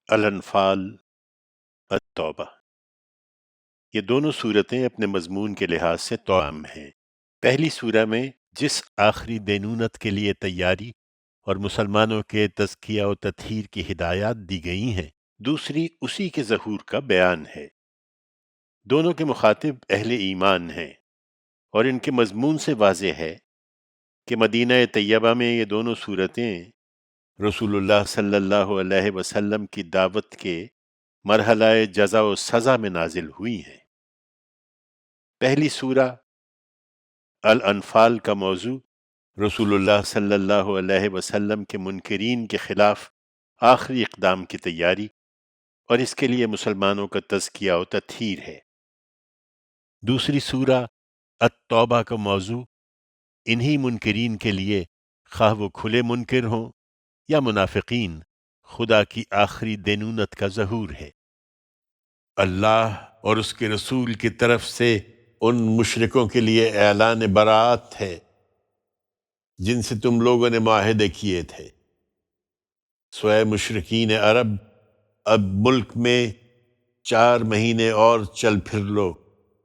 الانفال، التوبہ۔ یہ دونوں صورتیں اپنے مضمون کے لحاظ سے توأم ہیں۔ پہلی سورہ میں جس آخری دینونت کے لیے تیاری اور مسلمانوں کے تزکیہ و تطہیر کی ہدایات دی گئی ہیں، دوسری اسی کے ظہور کا بیان ہے۔ دونوں کے مخاطب اہل ایمان ہیں، اور ان کے مضمون سے واضح ہے کہ مدینہ طیبہ میں یہ دونوں صورتیں رسول اللہ صلی اللہ علیہ وسلم کی دعوت کے مرحلہ جزا و سزا میں نازل ہوئی ہیں۔ پہلی سورہ الانفال کا موضوع رسول اللہ صلی اللہ علیہ وسلم کے منکرین کے خلاف آخری اقدام کی تیاری اور اس کے لیے مسلمانوں کا تزکیہ و تطہیر ہے۔ دوسری سورہ التوبہ کا موضوع انہی منکرین کے لیے، خواہ وہ کھلے منکر ہوں یا منافقین، خدا کی آخری دینونت کا ظہور ہے۔ اللہ اور اس کے رسول کی طرف سے ان مشرکوں کے لیے اعلان براعت ہے جن سے تم لوگوں نے معاہدے کیے تھے۔ سوئے مشرکین عرب، اب ملک میں 4 مہینے اور چل پھر لو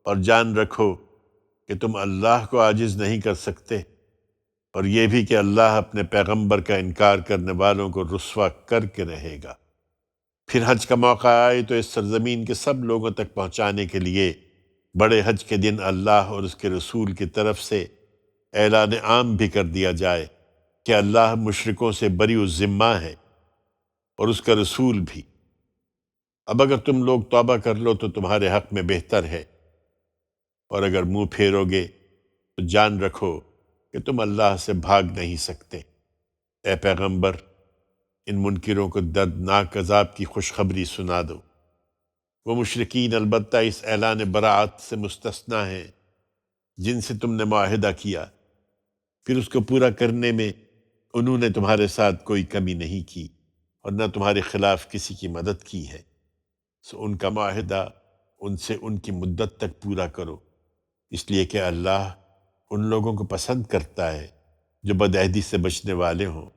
اور جان رکھو کہ تم اللہ کو عاجز نہیں کر سکتے، اور یہ بھی کہ اللہ اپنے پیغمبر کا انکار کرنے والوں کو رسوا کر کے رہے گا۔ پھر حج کا موقع آئے تو اس سرزمین کے سب لوگوں تک پہنچانے کے لیے بڑے حج کے دن اللہ اور اس کے رسول کی طرف سے اعلان عام بھی کر دیا جائے کہ اللہ مشرکوں سے بری الذمہ ہے اور اس کا رسول بھی۔ اب اگر تم لوگ توبہ کر لو تو تمہارے حق میں بہتر ہے، اور اگر منہ پھیرو گے تو جان رکھو کہ تم اللہ سے بھاگ نہیں سکتے۔ اے پیغمبر، ان منکروں کو دردناک عذاب کی خوشخبری سنا دو۔ وہ مشرکین البتہ اس اعلان براعت سے مستثنیٰ ہیں جن سے تم نے معاہدہ کیا، پھر اس کو پورا کرنے میں انہوں نے تمہارے ساتھ کوئی کمی نہیں کی اور نہ تمہارے خلاف کسی کی مدد کی ہے، سو ان کا معاہدہ ان سے ان کی مدت تک پورا کرو، اس لیے کہ اللہ ان لوگوں کو پسند کرتا ہے جو بدعہدی سے بچنے والے ہوں۔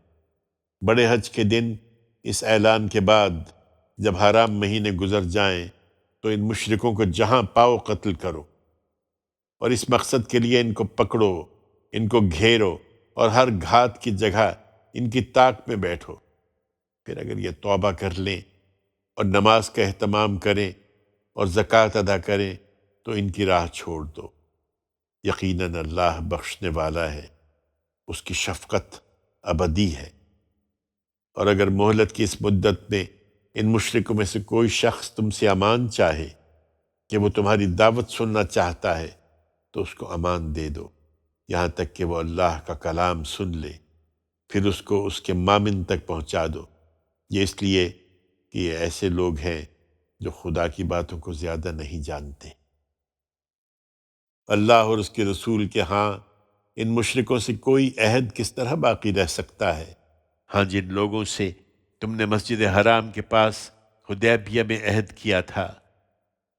بڑے حج کے دن اس اعلان کے بعد جب حرام مہینے گزر جائیں تو ان مشرکوں کو جہاں پاؤ قتل کرو، اور اس مقصد کے لیے ان کو پکڑو، ان کو گھیرو اور ہر گھات کی جگہ ان کی طاق میں بیٹھو۔ پھر اگر یہ توبہ کر لیں اور نماز کا اہتمام کریں اور زکوٰۃ ادا کریں تو ان کی راہ چھوڑ دو، یقیناً اللہ بخشنے والا ہے، اس کی شفقت ابدی ہے۔ اور اگر مہلت کی اس مدت میں ان مشرکوں میں سے کوئی شخص تم سے امان چاہے کہ وہ تمہاری دعوت سننا چاہتا ہے تو اس کو امان دے دو، یہاں تک کہ وہ اللہ کا کلام سن لے، پھر اس کو اس کے مامن تک پہنچا دو، یہ اس لیے کہ یہ ایسے لوگ ہیں جو خدا کی باتوں کو زیادہ نہیں جانتے۔ اللہ اور اس کے رسول کے ہاں ان مشرکوں سے کوئی عہد کس طرح باقی رہ سکتا ہے؟ ہاں، جن لوگوں سے تم نے مسجد حرام کے پاس حدیبیہ میں عہد کیا تھا،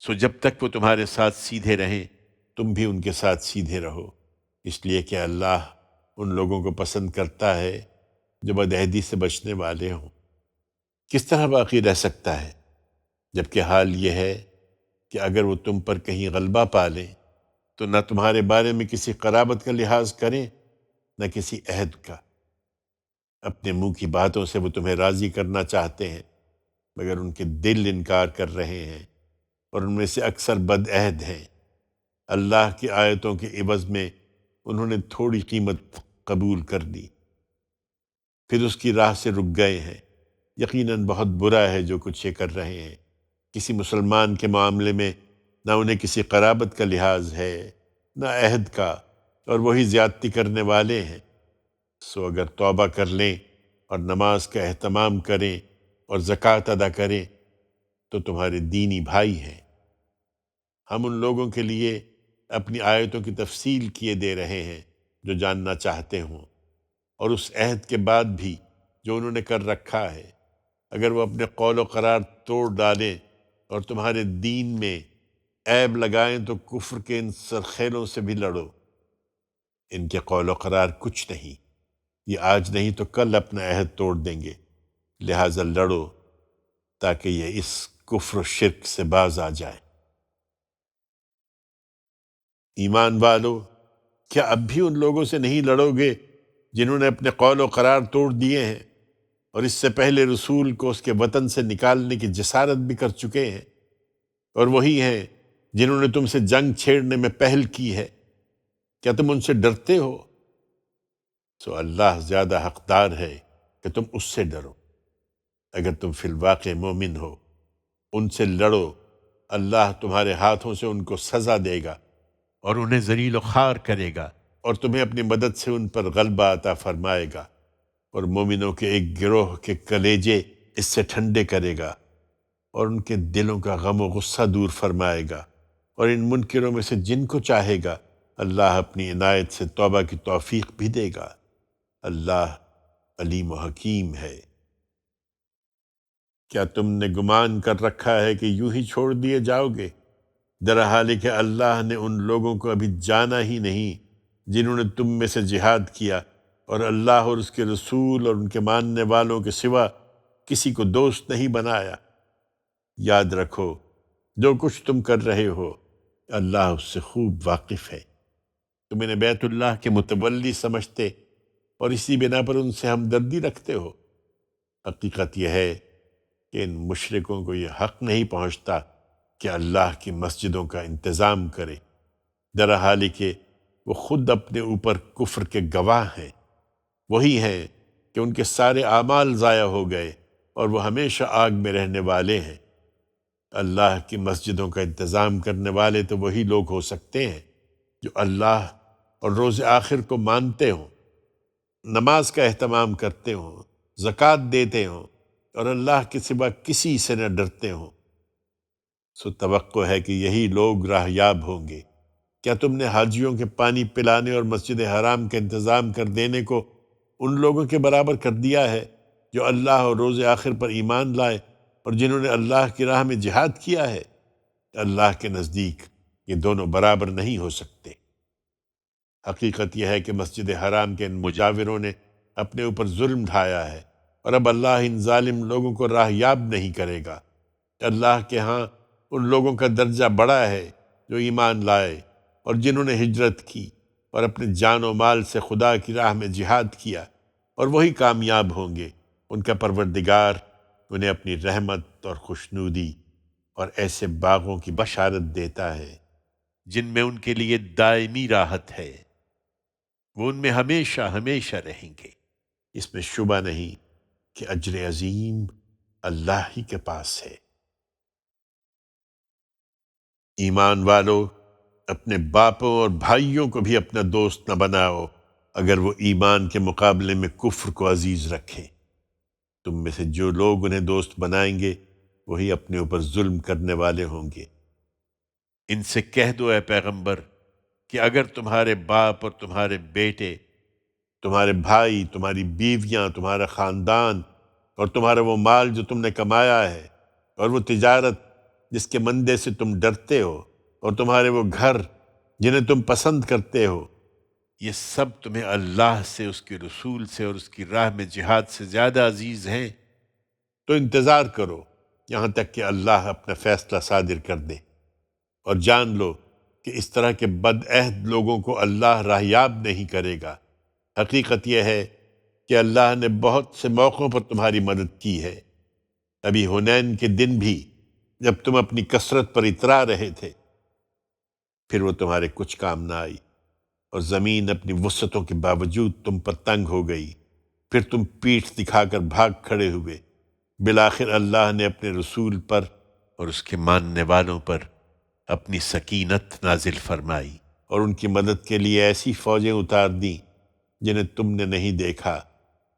سو جب تک وہ تمہارے ساتھ سیدھے رہیں تم بھی ان کے ساتھ سیدھے رہو، اس لیے کہ اللہ ان لوگوں کو پسند کرتا ہے جو بدعہدی سے بچنے والے ہوں۔ کس طرح باقی رہ سکتا ہے جبکہ حال یہ ہے کہ اگر وہ تم پر کہیں غلبہ پا لیں تو نہ تمہارے بارے میں کسی قرابت کا لحاظ کریں نہ کسی عہد کا۔ اپنے منہ کی باتوں سے وہ تمہیں راضی کرنا چاہتے ہیں، مگر ان کے دل انکار کر رہے ہیں، اور ان میں سے اکثر بد عہد ہیں۔ اللہ کی آیتوں کے عوض میں انہوں نے تھوڑی قیمت قبول کر لی، پھر اس کی راہ سے رک گئے ہیں۔ یقیناً بہت برا ہے جو کچھ یہ کر رہے ہیں۔ کسی مسلمان کے معاملے میں نہ انہیں کسی قرابت کا لحاظ ہے نہ عہد کا، اور وہی زیادتی کرنے والے ہیں۔ سو اگر توبہ کر لیں اور نماز کا اہتمام کریں اور زکوٰۃ ادا کریں تو تمہارے دینی بھائی ہیں۔ ہم ان لوگوں کے لیے اپنی آیتوں کی تفصیل کیے دے رہے ہیں جو جاننا چاہتے ہوں، اور اس عہد کے بعد بھی جو انہوں نے کر رکھا ہے، اگر وہ اپنے قول و قرار توڑ ڈالیں اور تمہارے دین میں عیب لگائیں تو کفر کے ان سرخیلوں سے بھی لڑو۔ ان کے قول و قرار کچھ نہیں، یہ آج نہیں تو کل اپنا عہد توڑ دیں گے، لہٰذا لڑو تاکہ یہ اس کفر و شرک سے باز آ جائے۔ ایمان والو، کیا اب بھی ان لوگوں سے نہیں لڑو گے جنہوں نے اپنے قول و قرار توڑ دیے ہیں اور اس سے پہلے رسول کو اس کے وطن سے نکالنے کی جسارت بھی کر چکے ہیں، اور وہی ہیں جنہوں نے تم سے جنگ چھیڑنے میں پہل کی ہے؟ کیا تم ان سے ڈرتے ہو؟ سو اللہ زیادہ حقدار ہے کہ تم اس سے ڈرو اگر تم فی الواقع مومن ہو۔ ان سے لڑو، اللہ تمہارے ہاتھوں سے ان کو سزا دے گا اور انہیں ذلیل و خوار کرے گا، اور تمہیں اپنی مدد سے ان پر غلبہ عطا فرمائے گا، اور مومنوں کے ایک گروہ کے کلیجے اس سے ٹھنڈے کرے گا، اور ان کے دلوں کا غم و غصہ دور فرمائے گا، اور ان منکروں میں سے جن کو چاہے گا اللہ اپنی عنایت سے توبہ کی توفیق بھی دے گا۔ اللہ علیم و حکیم ہے۔ کیا تم نے گمان کر رکھا ہے کہ یوں ہی چھوڑ دیے جاؤ گے؟ در حال کہ اللہ نے ان لوگوں کو ابھی جانا ہی نہیں جنہوں نے تم میں سے جہاد کیا، اور اللہ اور اس کے رسول اور ان کے ماننے والوں کے سوا کسی کو دوست نہیں بنایا۔ یاد رکھو جو کچھ تم کر رہے ہو اللہ اس سے خوب واقف ہے۔ تم انہیں بیت اللہ کے متولی سمجھتے اور اسی بنا پر ان سے ہمدردی رکھتے ہو۔ حقیقت یہ ہے کہ ان مشرکوں کو یہ حق نہیں پہنچتا کہ اللہ کی مسجدوں کا انتظام کرے، در حال کہ وہ خود اپنے اوپر کفر کے گواہ ہیں۔ وہی ہیں کہ ان کے سارے اعمال ضائع ہو گئے اور وہ ہمیشہ آگ میں رہنے والے ہیں۔ اللہ کی مسجدوں کا انتظام کرنے والے تو وہی لوگ ہو سکتے ہیں جو اللہ اور روز آخر کو مانتے ہوں، نماز کا اہتمام کرتے ہوں، زکوٰۃ دیتے ہوں، اور اللہ کے سوا کسی سے نہ ڈرتے ہوں۔ سو توقع ہے کہ یہی لوگ راہ یاب ہوں گے۔ کیا تم نے حاجیوں کے پانی پلانے اور مسجد حرام کا انتظام کر دینے کو ان لوگوں کے برابر کر دیا ہے جو اللہ اور روز آخر پر ایمان لائے اور جنہوں نے اللہ کی راہ میں جہاد کیا ہے؟ اللہ کے نزدیک یہ دونوں برابر نہیں ہو سکتے۔ حقیقت یہ ہے کہ مسجد حرام کے ان مجاوروں نے اپنے اوپر ظلم ڈھایا ہے، اور اب اللہ ان ظالم لوگوں کو راہ یاب نہیں کرے گا۔ اللہ کے ہاں ان لوگوں کا درجہ بڑا ہے جو ایمان لائے اور جنہوں نے ہجرت کی اور اپنے جان و مال سے خدا کی راہ میں جہاد کیا، اور وہی کامیاب ہوں گے۔ ان کا پروردگار انہیں اپنی رحمت اور خوشنودی اور ایسے باغوں کی بشارت دیتا ہے جن میں ان کے لیے دائمی راحت ہے، وہ ان میں ہمیشہ ہمیشہ رہیں گے۔ اس میں شبہ نہیں کہ اجر عظیم اللہ ہی کے پاس ہے۔ ایمان والو، اپنے باپوں اور بھائیوں کو بھی اپنا دوست نہ بناؤ اگر وہ ایمان کے مقابلے میں کفر کو عزیز رکھیں۔ تم میں سے جو لوگ انہیں دوست بنائیں گے وہی اپنے اوپر ظلم کرنے والے ہوں گے۔ ان سے کہہ دو اے پیغمبر کہ اگر تمہارے باپ اور تمہارے بیٹے، تمہارے بھائی، تمہاری بیویاں، تمہارا خاندان اور تمہارا وہ مال جو تم نے کمایا ہے، اور وہ تجارت جس کے مندے سے تم ڈرتے ہو، اور تمہارے وہ گھر جنہیں تم پسند کرتے ہو، یہ سب تمہیں اللہ سے، اس کے رسول سے اور اس کی راہ میں جہاد سے زیادہ عزیز ہیں، تو انتظار کرو یہاں تک کہ اللہ اپنا فیصلہ صادر کر دے، اور جان لو کہ اس طرح کے بد عہد لوگوں کو اللہ راہیاب نہیں کرے گا۔ حقیقت یہ ہے کہ اللہ نے بہت سے موقعوں پر تمہاری مدد کی ہے۔ ابھی حنین کے دن بھی جب تم اپنی کثرت پر اترا رہے تھے، پھر وہ تمہارے کچھ کام نہ آئی، اور زمین اپنی وسعتوں کے باوجود تم پر تنگ ہو گئی، پھر تم پیٹھ دکھا کر بھاگ کھڑے ہوئے۔ بالآخر اللہ نے اپنے رسول پر اور اس کے ماننے والوں پر اپنی سکینت نازل فرمائی، اور ان کی مدد کے لیے ایسی فوجیں اتار دیں جنہیں تم نے نہیں دیکھا،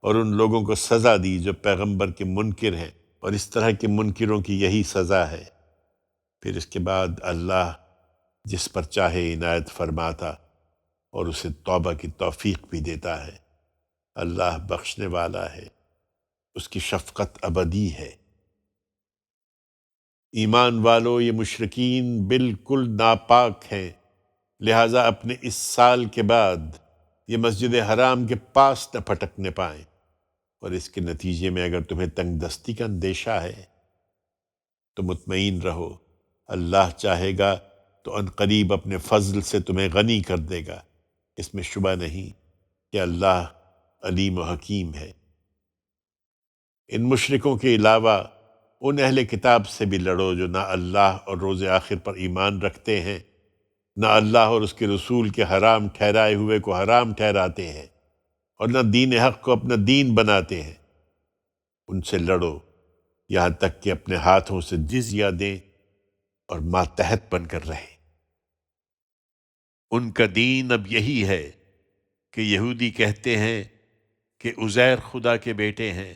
اور ان لوگوں کو سزا دی جو پیغمبر کے منکر ہیں، اور اس طرح کے منکروں کی یہی سزا ہے۔ پھر اس کے بعد اللہ جس پر چاہے عنایت فرماتا اور اسے توبہ کی توفیق بھی دیتا ہے۔ اللہ بخشنے والا ہے، اس کی شفقت ابدی ہے۔ ایمان والو، یہ مشرکین بالکل ناپاک ہیں، لہٰذا اپنے اس سال کے بعد یہ مسجد حرام کے پاس نہ پھٹکنے پائیں، اور اس کے نتیجے میں اگر تمہیں تنگ دستی کا اندیشہ ہے تو مطمئن رہو، اللہ چاہے گا تو ان قریب اپنے فضل سے تمہیں غنی کر دے گا۔ اس میں شبہ نہیں کہ اللہ علیم و حکیم ہے۔ ان مشرکوں کے علاوہ ان اہل کتاب سے بھی لڑو جو نہ اللہ اور روز آخر پر ایمان رکھتے ہیں، نہ اللہ اور اس کے رسول کے حرام ٹھہرائے ہوئے کو حرام ٹھہراتے ہیں، اور نہ دین حق کو اپنا دین بناتے ہیں۔ ان سے لڑو یہاں تک کہ اپنے ہاتھوں سے جزیہ دیں اور ماتحت بن کر رہیں۔ ان کا دین اب یہی ہے کہ یہودی کہتے ہیں کہ عزیر خدا کے بیٹے ہیں،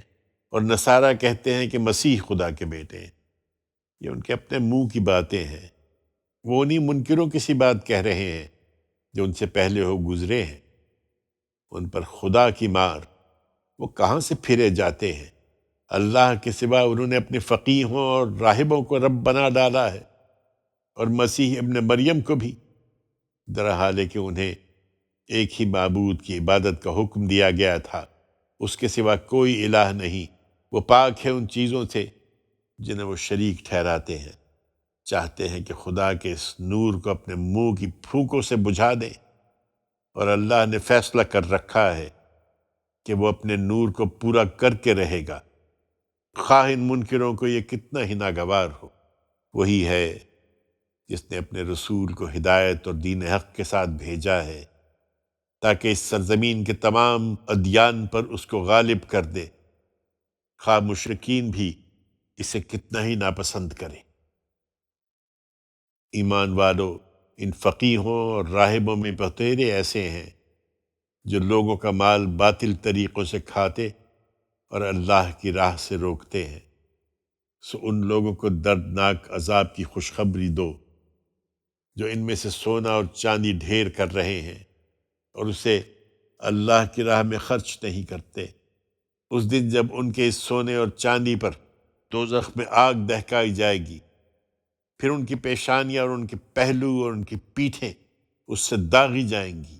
اور نصارہ کہتے ہیں کہ مسیح خدا کے بیٹے ہیں۔ یہ ان کے اپنے منہ کی باتیں ہیں، وہ انہی منکروں کی سی بات کہہ رہے ہیں جو ان سے پہلے ہو گزرے ہیں۔ ان پر خدا کی مار، وہ کہاں سے پھرے جاتے ہیں۔ اللہ کے سوا انہوں نے اپنے فقیہوں اور راہبوں کو رب بنا ڈالا ہے، اور مسیح ابن مریم کو بھی، درحال کہ انہیں ایک ہی معبود کی عبادت کا حکم دیا گیا تھا، اس کے سوا کوئی الہ نہیں۔ وہ پاک ہے ان چیزوں سے جنہیں وہ شریک ٹھہراتے ہیں۔ چاہتے ہیں کہ خدا کے اس نور کو اپنے منہ کی پھونکوں سے بجھا دیں، اور اللہ نے فیصلہ کر رکھا ہے کہ وہ اپنے نور کو پورا کر کے رہے گا، خواہ ان منکروں کو یہ کتنا ہی ناگوار ہو۔ وہی ہے جس نے اپنے رسول کو ہدایت اور دین حق کے ساتھ بھیجا ہے تاکہ اس سرزمین کے تمام ادیان پر اس کو غالب کر دے، خواہ مشرکین بھی اسے کتنا ہی ناپسند کریں۔ ایمان والو، ان فقیہوں اور راہبوں میں بتیرے ایسے ہیں جو لوگوں کا مال باطل طریقوں سے کھاتے اور اللہ کی راہ سے روکتے ہیں، سو ان لوگوں کو دردناک عذاب کی خوشخبری دو جو ان میں سے سونا اور چاندی ڈھیر کر رہے ہیں اور اسے اللہ کی راہ میں خرچ نہیں کرتے۔ اس دن جب ان کے اس سونے اور چاندی پر دوزخ میں آگ دہکائی جائے گی، پھر ان کی پیشانیاں اور ان کے پہلو اور ان کی پیٹھیں اس سے داغی جائیں گی۔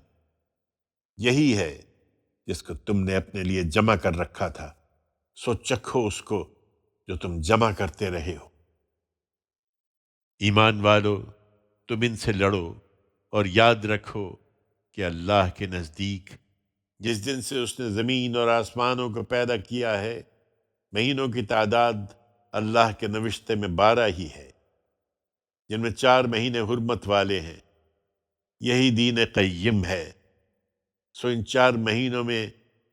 یہی ہے جس کو تم نے اپنے لیے جمع کر رکھا تھا، سو چکھو اس کو جو تم جمع کرتے رہے ہو۔ ایمان والو، تم ان سے لڑو اور یاد رکھو کہ اللہ کے نزدیک جس دن سے اس نے زمین اور آسمانوں کو پیدا کیا ہے، مہینوں کی تعداد اللہ کے نوشتے میں 12 ہی ہے، جن میں 4 مہینے حرمت والے ہیں۔ یہی دین قیم ہے، سو ان 4 مہینوں میں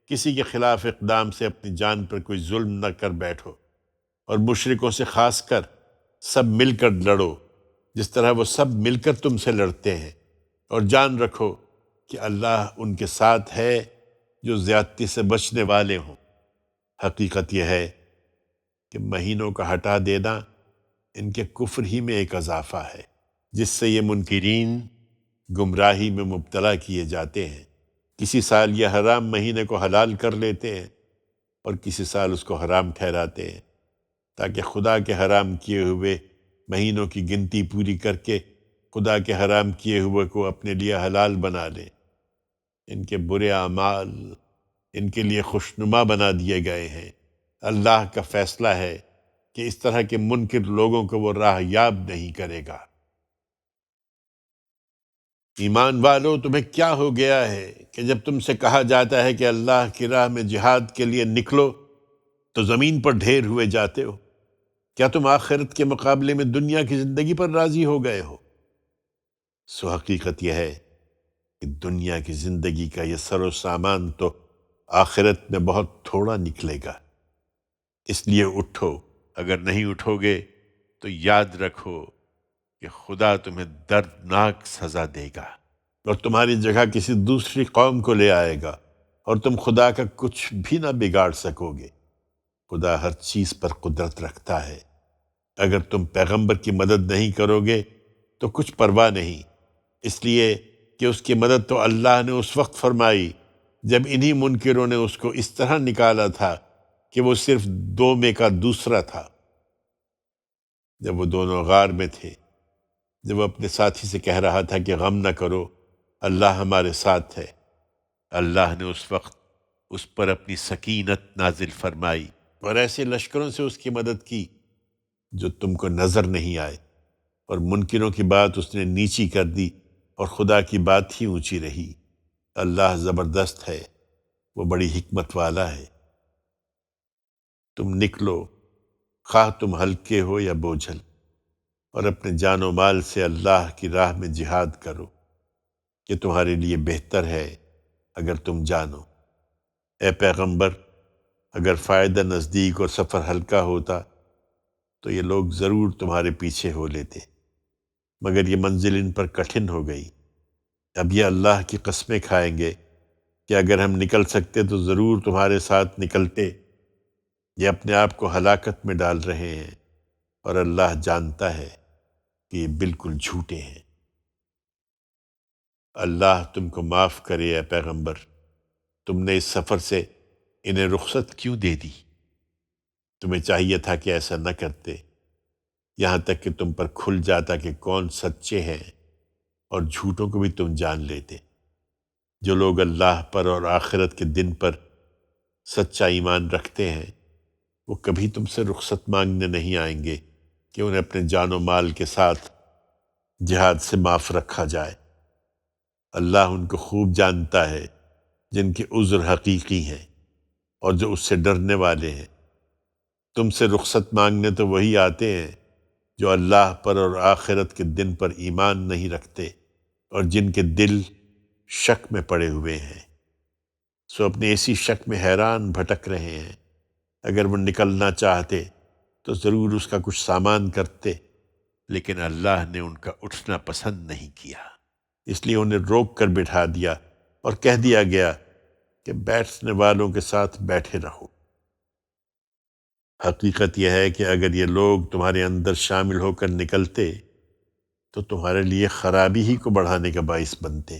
کسی کے خلاف اقدام سے اپنی جان پر کوئی ظلم نہ کر بیٹھو، اور مشرکوں سے خاص کر سب مل کر لڑو جس طرح وہ سب مل کر تم سے لڑتے ہیں، اور جان رکھو کہ اللہ ان کے ساتھ ہے جو زیادتی سے بچنے والے ہوں۔ حقیقت یہ ہے کہ مہینوں کا ہٹا دینا ان کے کفر ہی میں ایک اضافہ ہے، جس سے یہ منکرین گمراہی میں مبتلا کیے جاتے ہیں۔ کسی سال یہ حرام مہینے کو حلال کر لیتے ہیں اور کسی سال اس کو حرام ٹھہراتے ہیں، تاکہ خدا کے حرام کیے ہوئے مہینوں کی گنتی پوری کر کے خدا کے حرام کیے ہوئے کو اپنے لیے حلال بنا لیں۔ ان کے برے اعمال ان کے لیے خوشنما بنا دیے گئے ہیں۔ اللہ کا فیصلہ ہے کہ اس طرح کے منکر لوگوں کو وہ راہ یاب نہیں کرے گا۔ ایمان والو، تمہیں کیا ہو گیا ہے کہ جب تم سے کہا جاتا ہے کہ اللہ کی راہ میں جہاد کے لیے نکلو تو زمین پر ڈھیر ہوئے جاتے ہو؟ کیا تم آخرت کے مقابلے میں دنیا کی زندگی پر راضی ہو گئے ہو؟ سو حقیقت یہ ہے کہ دنیا کی زندگی کا یہ سر و سامان تو آخرت میں بہت تھوڑا نکلے گا۔ اس لیے اٹھو، اگر نہیں اٹھو گے تو یاد رکھو کہ خدا تمہیں دردناک سزا دے گا، اور تمہاری جگہ کسی دوسری قوم کو لے آئے گا، اور تم خدا کا کچھ بھی نہ بگاڑ سکو گے۔ خدا ہر چیز پر قدرت رکھتا ہے۔ اگر تم پیغمبر کی مدد نہیں کرو گے تو کچھ پرواہ نہیں، اس لیے کہ اس کی مدد تو اللہ نے اس وقت فرمائی جب انہی منکروں نے اس کو اس طرح نکالا تھا کہ وہ صرف 2 میں کا دوسرا تھا۔ جب وہ دونوں غار میں تھے، جب وہ اپنے ساتھی سے کہہ رہا تھا کہ غم نہ کرو، اللہ ہمارے ساتھ ہے، اللہ نے اس وقت اس پر اپنی سکینت نازل فرمائی اور ایسے لشکروں سے اس کی مدد کی جو تم کو نظر نہیں آئے، اور منکروں کی بات اس نے نیچی کر دی اور خدا کی بات ہی اونچی رہی۔ اللہ زبردست ہے، وہ بڑی حکمت والا ہے۔ تم نکلو، خواہ تم ہلکے ہو یا بوجھل، اور اپنے جان و مال سے اللہ کی راہ میں جہاد کرو، کہ تمہارے لیے بہتر ہے اگر تم جانو۔ اے پیغمبر، اگر فائدہ نزدیک اور سفر ہلکا ہوتا تو یہ لوگ ضرور تمہارے پیچھے ہو لیتے، مگر یہ منزل ان پر کٹھن ہو گئی۔ اب یہ اللہ کی قسمیں کھائیں گے کہ اگر ہم نکل سکتے تو ضرور تمہارے ساتھ نکلتے۔ یہ اپنے آپ کو ہلاکت میں ڈال رہے ہیں، اور اللہ جانتا ہے کہ یہ بالکل جھوٹے ہیں۔ اللہ تم کو معاف کرے اے پیغمبر، تم نے اس سفر سے انہیں رخصت کیوں دے دی؟ تمہیں چاہیے تھا کہ ایسا نہ کرتے، یہاں تک کہ تم پر کھل جاتا کہ کون سچے ہیں، اور جھوٹوں کو بھی تم جان لیتے۔ جو لوگ اللہ پر اور آخرت کے دن پر سچا ایمان رکھتے ہیں، وہ کبھی تم سے رخصت مانگنے نہیں آئیں گے کہ انہیں اپنے جان و مال کے ساتھ جہاد سے معاف رکھا جائے۔ اللہ ان کو خوب جانتا ہے جن کے عذر حقیقی ہیں اور جو اس سے ڈرنے والے ہیں۔ تم سے رخصت مانگنے تو وہی آتے ہیں جو اللہ پر اور آخرت کے دن پر ایمان نہیں رکھتے اور جن کے دل شک میں پڑے ہوئے ہیں، سو اپنی ایسی شک میں حیران بھٹک رہے ہیں۔ اگر وہ نکلنا چاہتے تو ضرور اس کا کچھ سامان کرتے، لیکن اللہ نے ان کا اٹھنا پسند نہیں کیا، اس لیے انہیں روک کر بٹھا دیا اور کہہ دیا گیا کہ بیٹھنے والوں کے ساتھ بیٹھے رہو۔ حقیقت یہ ہے کہ اگر یہ لوگ تمہارے اندر شامل ہو کر نکلتے تو تمہارے لیے خرابی ہی کو بڑھانے کا باعث بنتے،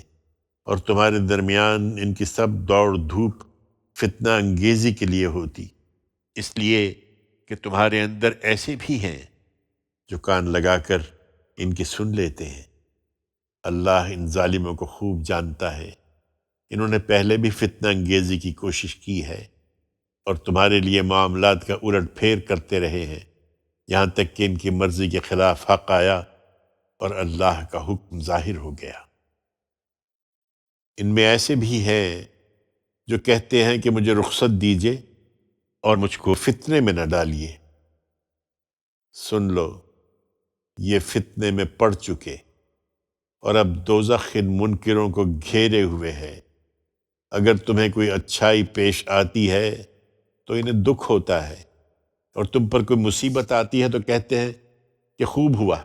اور تمہارے درمیان ان کی سب دوڑ دھوپ فتنہ انگیزی کے لیے ہوتی، اس لیے کہ تمہارے اندر ایسے بھی ہیں جو کان لگا کر ان کی سن لیتے ہیں۔ اللہ ان ظالموں کو خوب جانتا ہے، انہوں نے پہلے بھی فتنہ انگیزی کی کوشش کی ہے اور تمہارے لیے معاملات کا الٹ پھیر کرتے رہے ہیں، یہاں تک کہ ان کی مرضی کے خلاف حق آیا اور اللہ کا حکم ظاہر ہو گیا۔ ان میں ایسے بھی ہیں جو کہتے ہیں کہ مجھے رخصت دیجیے اور مجھ کو فتنے میں نہ ڈالیے۔ سن لو، یہ فتنے میں پڑ چکے اور اب دوزخ ان منکروں کو گھیرے ہوئے ہے۔ اگر تمہیں کوئی اچھائی پیش آتی ہے تو انہیں دکھ ہوتا ہے، اور تم پر کوئی مصیبت آتی ہے تو کہتے ہیں کہ خوب ہوا،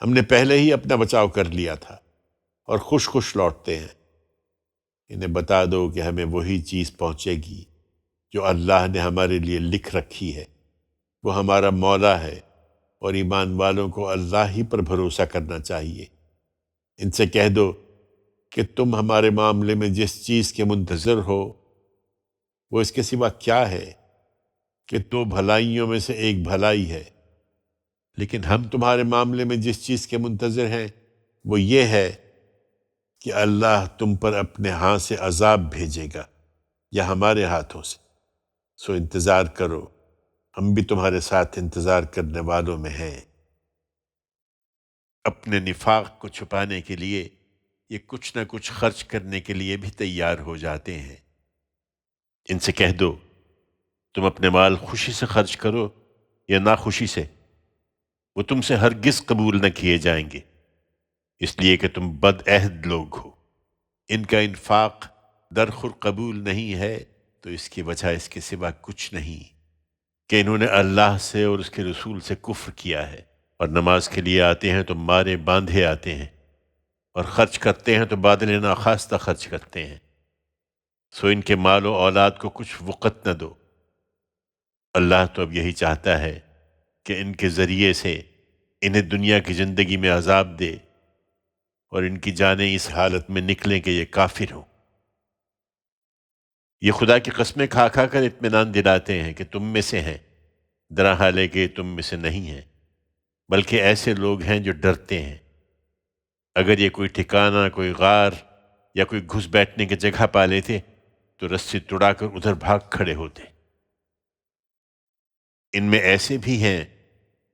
ہم نے پہلے ہی اپنا بچاؤ کر لیا تھا، اور خوش خوش لوٹتے ہیں۔ انہیں بتا دو کہ ہمیں وہی چیز پہنچے گی جو اللہ نے ہمارے لیے لکھ رکھی ہے، وہ ہمارا مولا ہے، اور ایمان والوں کو اللہ ہی پر بھروسہ کرنا چاہیے۔ ان سے کہہ دو کہ تم ہمارے معاملے میں جس چیز کے منتظر ہو وہ اس کے سوا کیا ہے کہ 2 بھلائیوں میں سے ایک بھلائی ہے، لیکن ہم تمہارے معاملے میں جس چیز کے منتظر ہیں وہ یہ ہے کہ اللہ تم پر اپنے ہاتھ سے عذاب بھیجے گا یا ہمارے ہاتھوں سے، سو انتظار کرو، ہم بھی تمہارے ساتھ انتظار کرنے والوں میں ہیں۔ اپنے نفاق کو چھپانے کے لیے یہ کچھ نہ کچھ خرچ کرنے کے لیے بھی تیار ہو جاتے ہیں۔ ان سے کہہ دو تم اپنے مال خوشی سے خرچ کرو یا ناخوشی سے، وہ تم سے ہرگز قبول نہ کیے جائیں گے، اس لیے کہ تم بد عہد لوگ ہو۔ ان کا انفاق درخور قبول نہیں ہے تو اس کی وجہ اس کے سوا کچھ نہیں کہ انہوں نے اللہ سے اور اس کے رسول سے کفر کیا ہے، اور نماز کے لیے آتے ہیں تو مارے باندھے آتے ہیں، اور خرچ کرتے ہیں تو بادل ناخواستہ خرچ کرتے ہیں، سو ان کے مال و اولاد کو کچھ وقت نہ دو۔ اللہ تو اب یہی چاہتا ہے کہ ان کے ذریعے سے انہیں دنیا کی زندگی میں عذاب دے اور ان کی جانیں اس حالت میں نکلیں کہ یہ کافر ہوں۔ یہ خدا کی قسمیں کھا کھا کر اطمینان دلاتے ہیں کہ تم میں سے ہیں، درحال ہے کہ تم میں سے نہیں ہیں، بلکہ ایسے لوگ ہیں جو ڈرتے ہیں۔ اگر یہ کوئی ٹھکانہ، کوئی غار یا کوئی گھس بیٹھنے کی جگہ پا لیتے تو رسی توڑا کر ادھر بھاگ کھڑے ہوتے۔ ان میں ایسے بھی ہیں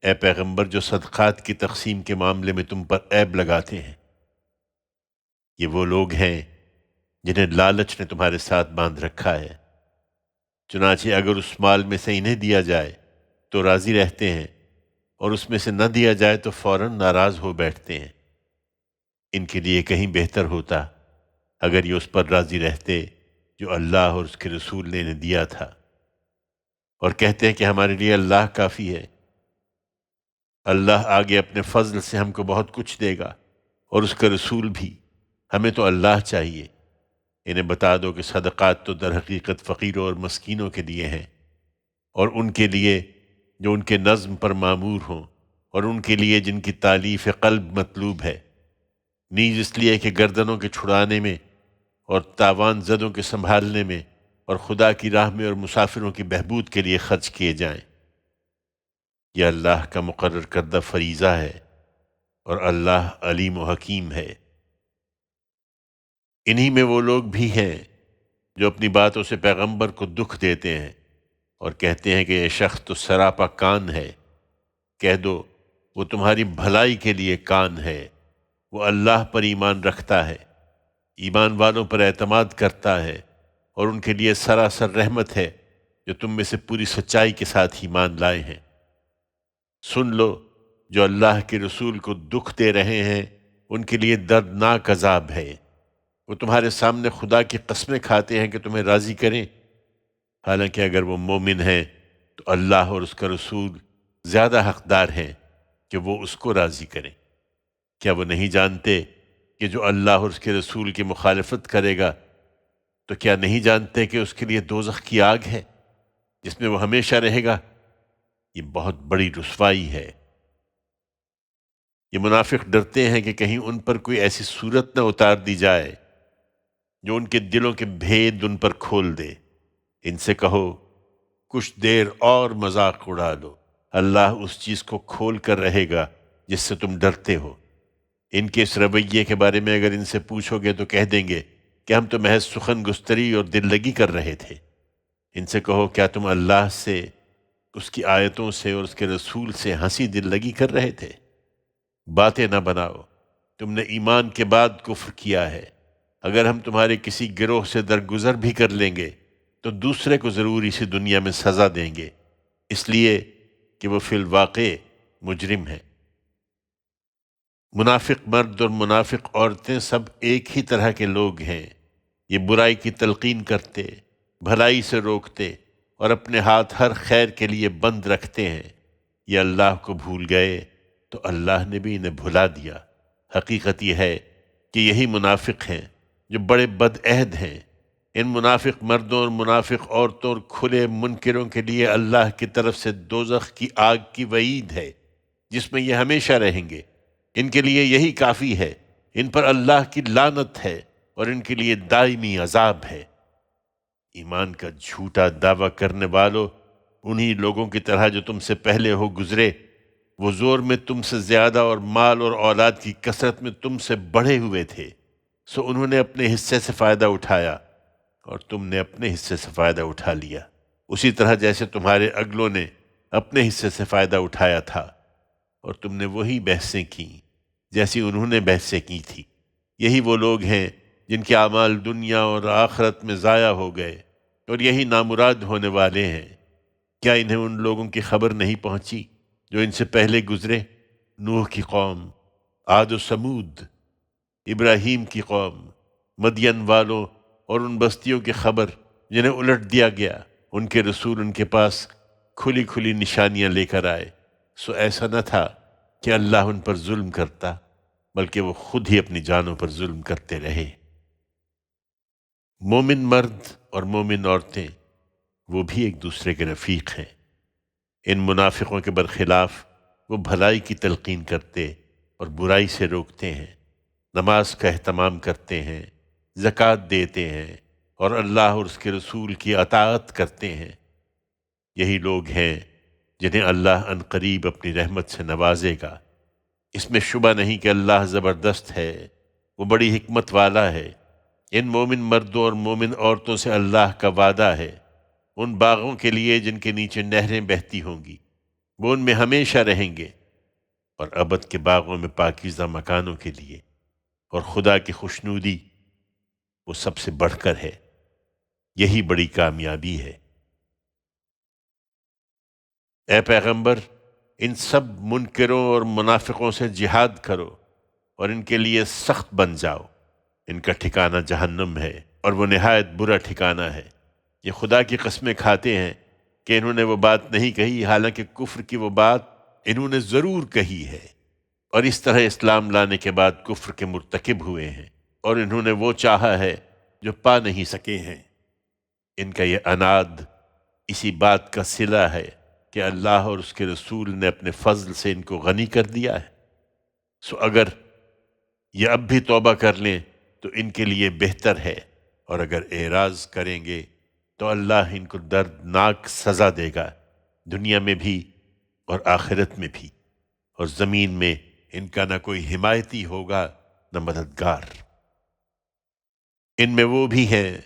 اے پیغمبر جو صدقات کی تقسیم کے معاملے میں تم پر عیب لگاتے ہیں، یہ وہ لوگ ہیں جنہیں لالچ نے تمہارے ساتھ باندھ رکھا ہے، چنانچہ اگر اس مال میں سے انہیں دیا جائے تو راضی رہتے ہیں، اور اس میں سے نہ دیا جائے تو فوراً ناراض ہو بیٹھتے ہیں۔ ان کے لیے کہیں بہتر ہوتا اگر یہ اس پر راضی رہتے جو اللہ اور اس کے رسول نے انہیں دیا تھا، اور کہتے ہیں کہ ہمارے لیے اللہ کافی ہے۔ اللہ آگے اپنے فضل سے ہم کو بہت کچھ دے گا، اور اس کا رسول بھی، ہمیں تو اللہ چاہیے۔ انہیں بتا دو کہ صدقات تو در حقیقت فقیروں اور مسکینوں کے لیے ہیں، اور ان کے لیے جو ان کے نظم پر معمور ہوں، اور ان کے لیے جن کی تالیف قلب مطلوب ہے، نیز اس لیے کہ گردنوں کے چھڑانے میں اور تاوان زدوں کے سنبھالنے میں اور خدا کی راہ میں اور مسافروں کی بہبود کے لیے خرچ کیے جائیں۔ یہ اللہ کا مقرر کردہ فریضہ ہے، اور اللہ علیم و حکیم ہے۔ انہی میں وہ لوگ بھی ہیں جو اپنی باتوں سے پیغمبر کو دکھ دیتے ہیں اور کہتے ہیں کہ یہ شخص تو سراپا کان ہے۔ کہہ دو وہ تمہاری بھلائی کے لیے کان ہے، وہ اللہ پر ایمان رکھتا ہے، ایمان والوں پر اعتماد کرتا ہے، اور ان کے لیے سراسر رحمت ہے جو تم میں سے پوری سچائی کے ساتھ ایمان لائے ہیں۔ سن لو جو اللہ کے رسول کو دکھ دے رہے ہیں، ان کے لیے دردناک عذاب ہے۔ وہ تمہارے سامنے خدا کی قسمیں کھاتے ہیں کہ تمہیں راضی کریں، حالانکہ اگر وہ مومن ہیں تو اللہ اور اس کا رسول زیادہ حقدار ہیں کہ وہ اس کو راضی کریں۔ کیا وہ نہیں جانتے کہ جو اللہ اور اس کے رسول کی مخالفت کرے گا تو کیا نہیں جانتے کہ اس کے لیے دوزخ کی آگ ہے جس میں وہ ہمیشہ رہے گا؟ یہ بہت بڑی رسوائی ہے۔ یہ منافق ڈرتے ہیں کہ کہیں ان پر کوئی ایسی صورت نہ اتار دی جائے جو ان کے دلوں کے بھید ان پر کھول دے۔ ان سے کہو کچھ دیر اور مذاق اڑا لو، اللہ اس چیز کو کھول کر رہے گا جس سے تم ڈرتے ہو۔ ان کے اس رویے کے بارے میں اگر ان سے پوچھو گے تو کہہ دیں گے کہ ہم تو محض سخن گستری اور دل لگی کر رہے تھے۔ ان سے کہو کیا تم اللہ سے، اس کی آیتوں سے اور اس کے رسول سے ہنسی دل لگی کر رہے تھے؟ باتیں نہ بناؤ، تم نے ایمان کے بعد کفر کیا ہے۔ اگر ہم تمہارے کسی گروہ سے درگزر بھی کر لیں گے تو دوسرے کو ضرور اسی دنیا میں سزا دیں گے، اس لیے کہ وہ فی الواقع مجرم ہے۔ منافق مرد اور منافق عورتیں سب ایک ہی طرح کے لوگ ہیں۔ یہ برائی کی تلقین کرتے، بھلائی سے روکتے اور اپنے ہاتھ ہر خیر کے لیے بند رکھتے ہیں۔ یہ اللہ کو بھول گئے تو اللہ نے بھی انہیں بھلا دیا۔ حقیقت یہ ہے کہ یہی منافق ہیں جو بڑے بد عہد ہیں۔ ان منافق مردوں اور منافق عورتوں اور کھلے منکروں کے لیے اللہ کی طرف سے دوزخ کی آگ کی وعید ہے جس میں یہ ہمیشہ رہیں گے۔ ان کے لیے یہی کافی ہے، ان پر اللہ کی لعنت ہے اور ان کے لیے دائمی عذاب ہے۔ ایمان کا جھوٹا دعویٰ کرنے والوں، انہی لوگوں کی طرح جو تم سے پہلے ہو گزرے، وہ زور میں تم سے زیادہ اور مال اور اولاد کی کثرت میں تم سے بڑھے ہوئے تھے، سو انہوں نے اپنے حصے سے فائدہ اٹھایا اور تم نے اپنے حصے سے فائدہ اٹھا لیا، اسی طرح جیسے تمہارے اگلوں نے اپنے حصے سے فائدہ اٹھایا تھا، اور تم نے وہی بحثیں کیں جیسی انہوں نے بحثیں کی تھی۔ یہی وہ لوگ ہیں جن کے اعمال دنیا اور آخرت میں ضائع ہو گئے، اور یہی نامراد ہونے والے ہیں۔ کیا انہیں ان لوگوں کی خبر نہیں پہنچی جو ان سے پہلے گزرے؟ نوح کی قوم، عاد و سمود، ابراہیم کی قوم، مدین والوں اور ان بستیوں کی خبر جنہیں الٹ دیا گیا۔ ان کے رسول ان کے پاس کھلی کھلی نشانیاں لے کر آئے، سو ایسا نہ تھا کہ اللہ ان پر ظلم کرتا، بلکہ وہ خود ہی اپنی جانوں پر ظلم کرتے رہے۔ مومن مرد اور مومن عورتیں وہ بھی ایک دوسرے کے رفیق ہیں۔ ان منافقوں کے برخلاف وہ بھلائی کی تلقین کرتے اور برائی سے روکتے ہیں، نماز کا اہتمام کرتے ہیں، زکوٰۃ دیتے ہیں اور اللہ اور اس کے رسول کی اطاعت کرتے ہیں۔ یہی لوگ ہیں جنہیں اللہ ان قریب اپنی رحمت سے نوازے گا۔ اس میں شبہ نہیں کہ اللہ زبردست ہے، وہ بڑی حکمت والا ہے۔ ان مومن مردوں اور مومن عورتوں سے اللہ کا وعدہ ہے، ان باغوں کے لیے جن کے نیچے نہریں بہتی ہوں گی، وہ ان میں ہمیشہ رہیں گے، اور ابد کے باغوں میں پاکیزہ مکانوں کے لیے، اور خدا کی خوشنودی وہ سب سے بڑھ کر ہے۔ یہی بڑی کامیابی ہے۔ اے پیغمبر، ان سب منکروں اور منافقوں سے جہاد کرو اور ان کے لیے سخت بن جاؤ۔ ان کا ٹھکانہ جہنم ہے، اور وہ نہایت برا ٹھکانہ ہے۔ یہ خدا کی قسمیں کھاتے ہیں کہ انہوں نے وہ بات نہیں کہی، حالانکہ کفر کی وہ بات انہوں نے ضرور کہی ہے، اور اس طرح اسلام لانے کے بعد کفر کے مرتکب ہوئے ہیں، اور انہوں نے وہ چاہا ہے جو پا نہیں سکے ہیں۔ ان کا یہ عناد اسی بات کا صلہ ہے کہ اللہ اور اس کے رسول نے اپنے فضل سے ان کو غنی کر دیا ہے۔ سو اگر یہ اب بھی توبہ کر لیں تو ان کے لیے بہتر ہے، اور اگر اعراض کریں گے تو اللہ ان کو دردناک سزا دے گا، دنیا میں بھی اور آخرت میں بھی، اور زمین میں ان کا نہ کوئی حمایتی ہوگا نہ مددگار۔ ان میں وہ بھی ہیں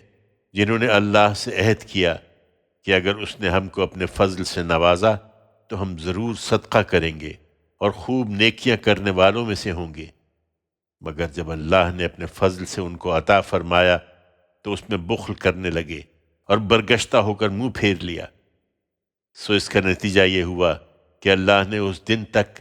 جنہوں نے اللہ سے عہد کیا کہ اگر اس نے ہم کو اپنے فضل سے نوازا تو ہم ضرور صدقہ کریں گے اور خوب نیکیاں کرنے والوں میں سے ہوں گے، مگر جب اللہ نے اپنے فضل سے ان کو عطا فرمایا تو اس میں بخل کرنے لگے اور برگشتہ ہو کر منہ پھیر لیا۔ سو اس کا نتیجہ یہ ہوا کہ اللہ نے اس دن تک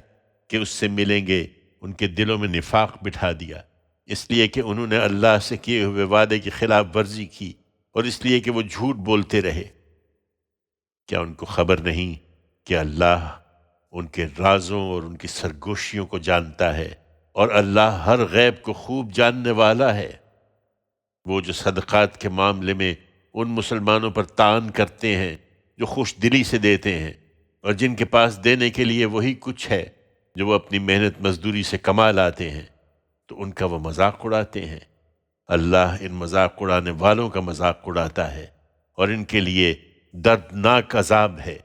کہ اس سے ملیں گے ان کے دلوں میں نفاق بٹھا دیا، اس لیے کہ انہوں نے اللہ سے کیے ہوئے وعدے کی خلاف ورزی کی، اور اس لیے کہ وہ جھوٹ بولتے رہے۔ کیا ان کو خبر نہیں کہ اللہ ان کے رازوں اور ان کی سرگوشیوں کو جانتا ہے، اور اللہ ہر غیب کو خوب جاننے والا ہے؟ وہ جو صدقات کے معاملے میں ان مسلمانوں پر طعن کرتے ہیں جو خوش دلی سے دیتے ہیں، اور جن کے پاس دینے کے لیے وہی کچھ ہے جو وہ اپنی محنت مزدوری سے کما لاتے ہیں، تو ان کا وہ مذاق اڑاتے ہیں۔ اللہ ان مذاق اڑانے والوں کا مذاق اڑاتا ہے، اور ان کے لیے دردناک عذاب ہے۔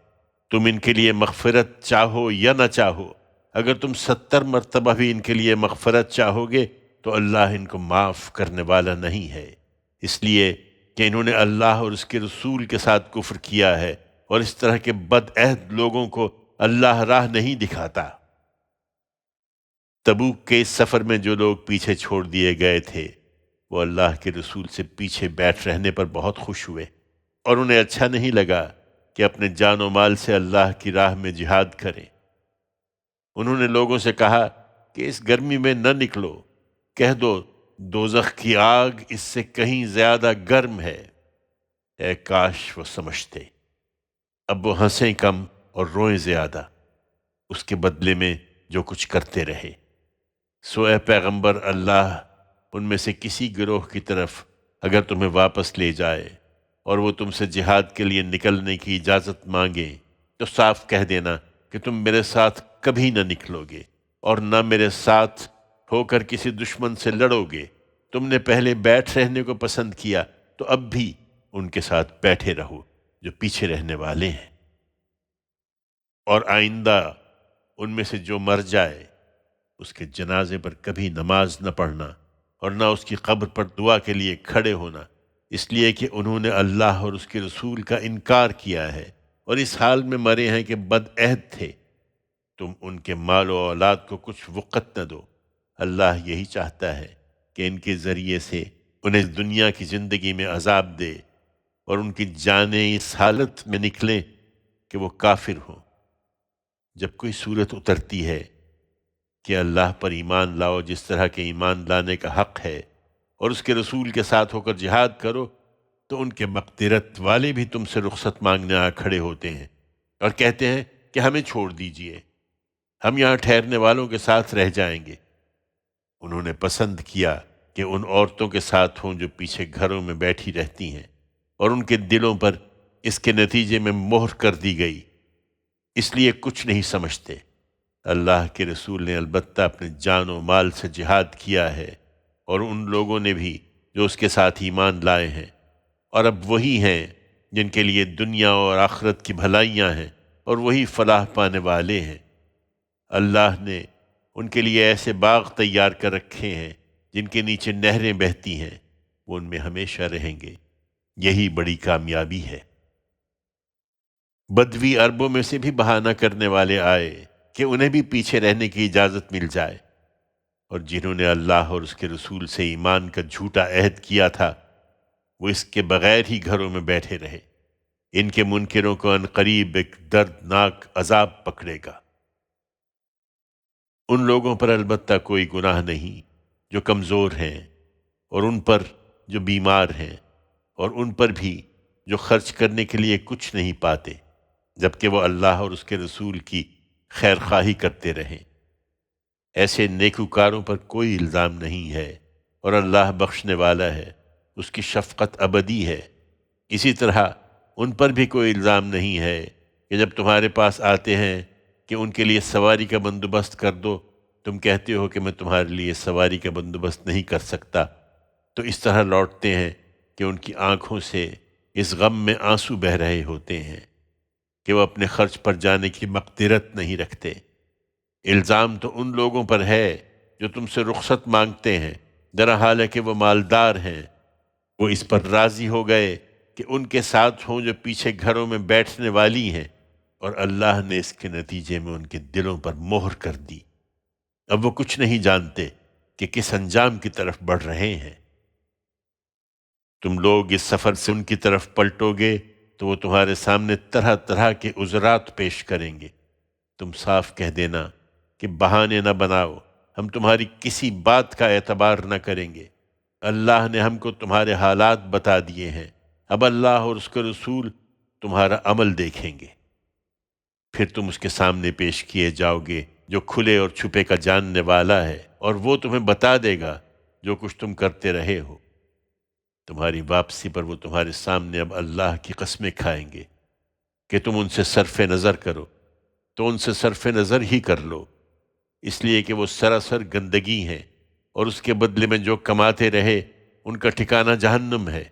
تم ان کے لیے مغفرت چاہو یا نہ چاہو، اگر تم 70 مرتبہ بھی ان کے لیے مغفرت چاہو گے تو اللہ ان کو معاف کرنے والا نہیں ہے، اس لیے کہ انہوں نے اللہ اور اس کے رسول کے ساتھ کفر کیا ہے، اور اس طرح کے بدعہد لوگوں کو اللہ راہ نہیں دکھاتا۔ تبوک کے اس سفر میں جو لوگ پیچھے چھوڑ دیے گئے تھے وہ اللہ کے رسول سے پیچھے بیٹھ رہنے پر بہت خوش ہوئے، اور انہیں اچھا نہیں لگا کہ اپنے جان و مال سے اللہ کی راہ میں جہاد کریں۔ انہوں نے لوگوں سے کہا کہ اس گرمی میں نہ نکلو، کہہ دو دوزخ کی آگ اس سے کہیں زیادہ گرم ہے۔ اے کاش وہ سمجھتے۔ اب وہ ہنسیں کم اور روئیں زیادہ، اس کے بدلے میں جو کچھ کرتے رہے۔ سو اے پیغمبر، اللہ ان میں سے کسی گروہ کی طرف اگر تمہیں واپس لے جائے اور وہ تم سے جہاد کے لیے نکلنے کی اجازت مانگے تو صاف کہہ دینا کہ تم میرے ساتھ کبھی نہ نکلو گے، اور نہ میرے ساتھ ہو کر کسی دشمن سے لڑو گے۔ تم نے پہلے بیٹھ رہنے کو پسند کیا تو اب بھی ان کے ساتھ بیٹھے رہو جو پیچھے رہنے والے ہیں، اور آئندہ ان میں سے جو مر جائے اس کے جنازے پر کبھی نماز نہ پڑھنا اور نہ اس کی قبر پر دعا کے لیے کھڑے ہونا، اس لیے کہ انہوں نے اللہ اور اس کے رسول کا انکار کیا ہے اور اس حال میں مرے ہیں کہ بدعہد تھے۔ تم ان کے مال و اولاد کو کچھ وقت نہ دو، اللہ یہی چاہتا ہے کہ ان کے ذریعے سے انہیں دنیا کی زندگی میں عذاب دے اور ان کی جانیں اس حالت میں نکلیں کہ وہ کافر ہوں۔ جب کوئی صورت اترتی ہے کہ اللہ پر ایمان لاؤ جس طرح کے ایمان لانے کا حق ہے، اور اس کے رسول کے ساتھ ہو کر جہاد کرو، تو ان کے مقدرت والے بھی تم سے رخصت مانگنے آ کھڑے ہوتے ہیں اور کہتے ہیں کہ ہمیں چھوڑ دیجئے، ہم یہاں ٹھہرنے والوں کے ساتھ رہ جائیں گے۔ انہوں نے پسند کیا کہ ان عورتوں کے ساتھ ہوں جو پیچھے گھروں میں بیٹھی رہتی ہیں، اور ان کے دلوں پر اس کے نتیجے میں مہر کر دی گئی، اس لیے کچھ نہیں سمجھتے۔ اللہ کے رسول نے البتہ اپنے جان و مال سے جہاد کیا ہے، اور ان لوگوں نے بھی جو اس کے ساتھ ایمان لائے ہیں، اور اب وہی ہیں جن کے لیے دنیا اور آخرت کی بھلائیاں ہیں، اور وہی فلاح پانے والے ہیں۔ اللہ نے ان کے لیے ایسے باغ تیار کر رکھے ہیں جن کے نیچے نہریں بہتی ہیں، وہ ان میں ہمیشہ رہیں گے۔ یہی بڑی کامیابی ہے۔ بدوی عربوں میں سے بھی بہانہ کرنے والے آئے کہ انہیں بھی پیچھے رہنے کی اجازت مل جائے، اور جنہوں نے اللہ اور اس کے رسول سے ایمان کا جھوٹا عہد کیا تھا وہ اس کے بغیر ہی گھروں میں بیٹھے رہے۔ ان کے منکروں کو عنقریب ایک دردناک عذاب پکڑے گا۔ ان لوگوں پر البتہ کوئی گناہ نہیں جو کمزور ہیں، اور ان پر جو بیمار ہیں، اور ان پر بھی جو خرچ کرنے کے لیے کچھ نہیں پاتے، جبکہ وہ اللہ اور اس کے رسول کی خیر خواہی کرتے رہیں۔ ایسے نیکوکاروں پر کوئی الزام نہیں ہے، اور اللہ بخشنے والا ہے، اس کی شفقت ابدی ہے۔ اسی طرح ان پر بھی کوئی الزام نہیں ہے کہ جب تمہارے پاس آتے ہیں کہ ان کے لیے سواری کا بندوبست کر دو، تم کہتے ہو کہ میں تمہارے لیے سواری کا بندوبست نہیں کر سکتا، تو اس طرح لوٹتے ہیں کہ ان کی آنکھوں سے اس غم میں آنسو بہہ رہے ہوتے ہیں کہ وہ اپنے خرچ پر جانے کی مقدرت نہیں رکھتے۔ الزام تو ان لوگوں پر ہے جو تم سے رخصت مانگتے ہیں، درا حال ہے کہ وہ مالدار ہیں۔ وہ اس پر راضی ہو گئے کہ ان کے ساتھ ہوں جو پیچھے گھروں میں بیٹھنے والی ہیں، اور اللہ نے اس کے نتیجے میں ان کے دلوں پر مہر کر دی۔ اب وہ کچھ نہیں جانتے کہ کس انجام کی طرف بڑھ رہے ہیں۔ تم لوگ اس سفر سے ان کی طرف پلٹو گے تو وہ تمہارے سامنے طرح طرح کے عذرات پیش کریں گے۔ تم صاف کہہ دینا کہ بہانے نہ بناؤ، ہم تمہاری کسی بات کا اعتبار نہ کریں گے۔ اللہ نے ہم کو تمہارے حالات بتا دیے ہیں، اب اللہ اور اس کے رسول تمہارا عمل دیکھیں گے۔ پھر تم اس کے سامنے پیش کیے جاؤ گے جو کھلے اور چھپے کا جاننے والا ہے، اور وہ تمہیں بتا دے گا جو کچھ تم کرتے رہے ہو۔ تمہاری واپسی پر وہ تمہارے سامنے اب اللہ کی قسمیں کھائیں گے کہ تم ان سے صرف نظر کرو، تو ان سے صرف نظر ہی کر لو، اس لیے کہ وہ سراسر گندگی ہیں، اور اس کے بدلے میں جو کماتے رہے ان کا ٹھکانہ جہنم ہے۔